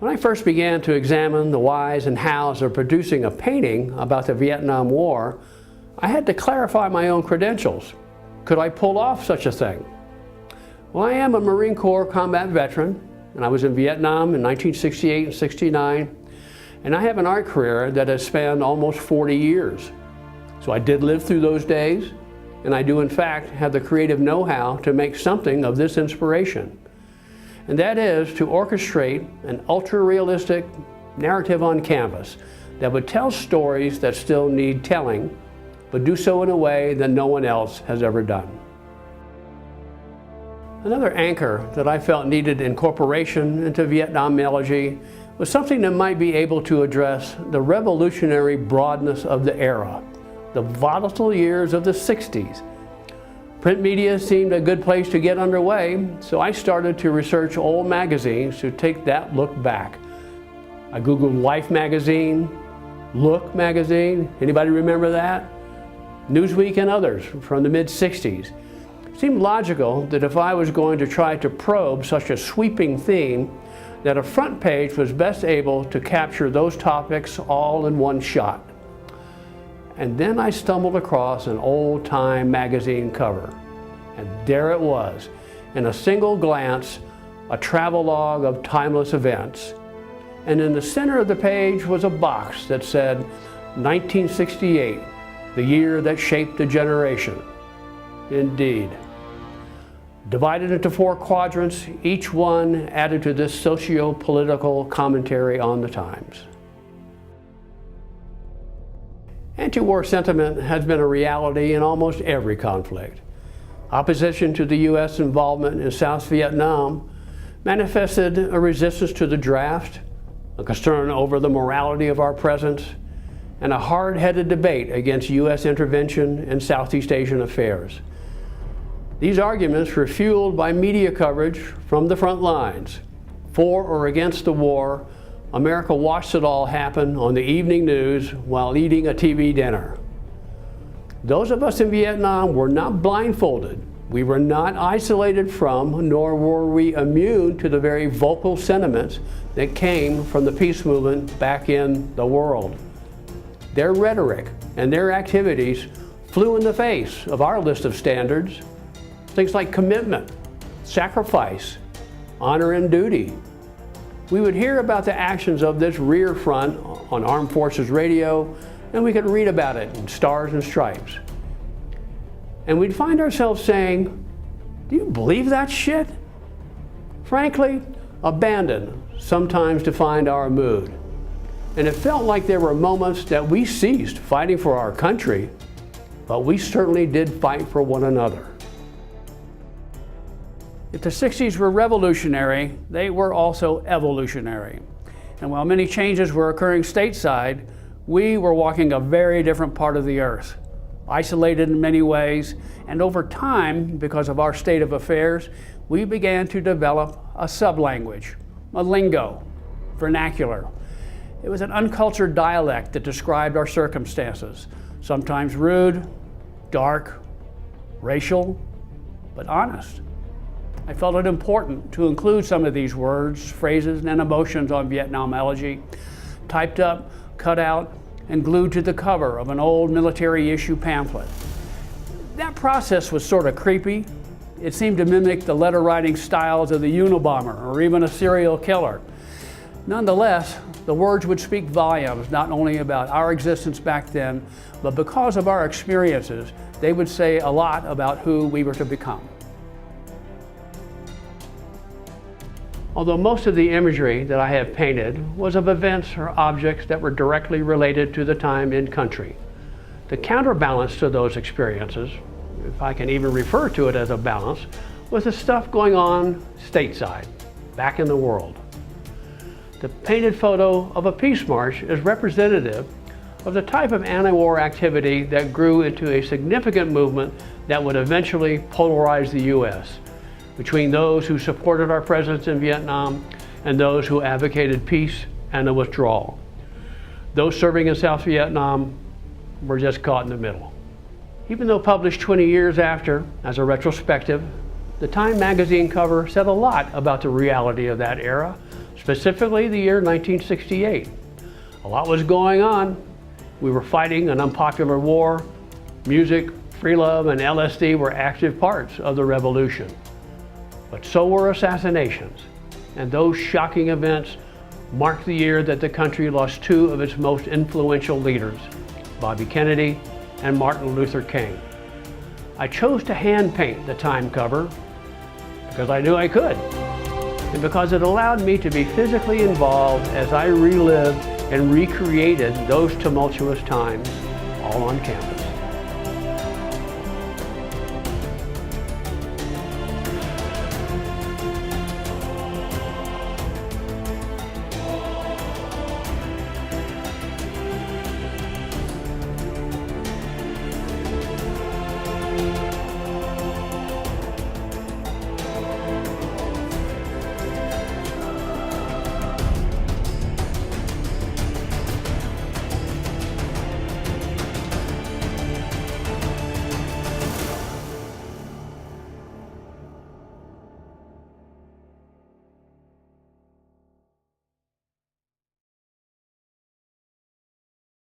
When I first began to examine the whys and hows of producing a painting about the Vietnam War, I had to clarify my own credentials. Could I pull off such a thing? Well, I am a Marine Corps combat veteran, and I was in Vietnam in 1968 and 69, and I have an art career that has spanned almost 40 years. So I did live through those days, and I do in fact have the creative know-how to make something of this inspiration. And that is to orchestrate an ultra-realistic narrative on canvas that would tell stories that still need telling, but do so in a way that no one else has ever done. Another anchor that I felt needed incorporation into Vietnam Elegy was something that might be able to address the revolutionary broadness of the era, the volatile years of the 60s. Print media seemed a good place to get underway, so I started to research old magazines to take that look back. I Googled Life magazine, Look magazine, anybody remember that? Newsweek and others from the mid-60s. It seemed logical that if I was going to try to probe such a sweeping theme, that a front page was best able to capture those topics all in one shot. And then I stumbled across an old-time magazine cover. And there it was, in a single glance, a travelogue of timeless events. And in the center of the page was a box that said, 1968, the year that shaped a generation. Indeed. Divided into 4 quadrants, each one added to this socio-political commentary on the times. Anti-war sentiment has been a reality in almost every conflict. Opposition to the U.S. involvement in South Vietnam manifested a resistance to the draft, a concern over the morality of our presence, and a hard-headed debate against U.S. intervention in Southeast Asian affairs. These arguments were fueled by media coverage from the front lines. For or against the war, America watched it all happen on the evening news while eating a TV dinner. Those of us in Vietnam were not blindfolded. We were not isolated from, nor were we immune to the very vocal sentiments that came from the peace movement back in the world. Their rhetoric and their activities flew in the face of our list of standards. Things like commitment, sacrifice, honor and duty. We would hear about the actions of this rear front on Armed Forces Radio, and we could read about it in Stars and Stripes. And we'd find ourselves saying, do you believe that shit? Frankly, abandon sometimes defined our mood. And it felt like there were moments that we ceased fighting for our country, but we certainly did fight for one another. If the 60s were revolutionary, they were also evolutionary. And while many changes were occurring stateside, we were walking a very different part of the earth, isolated in many ways, and over time, because of our state of affairs, we began to develop a sub-language, a lingo, vernacular. It was an uncultured dialect that described our circumstances, sometimes rude, dark, racial, but honest. I felt it important to include some of these words, phrases, and emotions on Vietnam Elegy, typed up, cut out, and glued to the cover of an old military issue pamphlet. That process was sort of creepy. It seemed to mimic the letter writing styles of the Unabomber or even a serial killer. Nonetheless, the words would speak volumes not only about our existence back then, but because of our experiences, they would say a lot about who we were to become. Although most of the imagery that I have painted was of events or objects that were directly related to the time in country, the counterbalance to those experiences, if I can even refer to it as a balance, was the stuff going on stateside, back in the world. The painted photo of a peace march is representative of the type of anti-war activity that grew into a significant movement that would eventually polarize the U.S. between those who supported our presence in Vietnam and those who advocated peace and the withdrawal. Those serving in South Vietnam were just caught in the middle. Even though published 20 years after, as a retrospective, the Time magazine cover said a lot about the reality of that era, specifically the year 1968. A lot was going on. We were fighting an unpopular war. Music, free love, and LSD were active parts of the revolution. But so were assassinations, and those shocking events marked the year that the country lost two of its most influential leaders, Bobby Kennedy and Martin Luther King. I chose to hand paint the Time cover because I knew I could, and because it allowed me to be physically involved as I relived and recreated those tumultuous times all on canvas.